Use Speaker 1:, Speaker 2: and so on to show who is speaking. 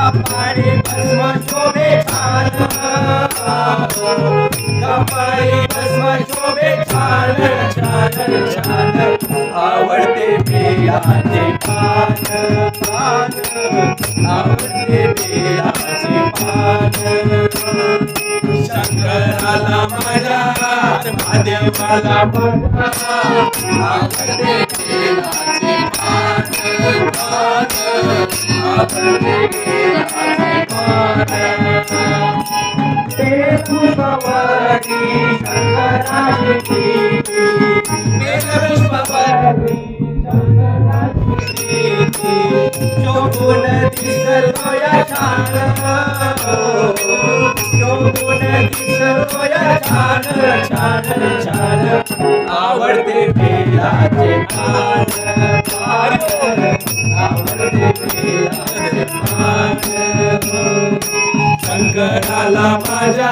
Speaker 1: कपाळी भस्म शोभे छान, कपाळी भस्म शोभे छान छान छान, आवडते बेलाचे पान पान, आवडते बेलाचे पान. शंकराला माझ्या महादेवाला माझ्या आवडते बेलाचे पान पान, आवडते बेलाचे पान. ते पुष्पवती शंकराची प्रीती, ते पुष्पवती शंकराची प्रीती, शोभून दिसतो या छान, शोभून दिसतो या छान छान छान, आवडते बेलाचे पान पान, आवडते बेलाचे पान. शंकराला माझ्या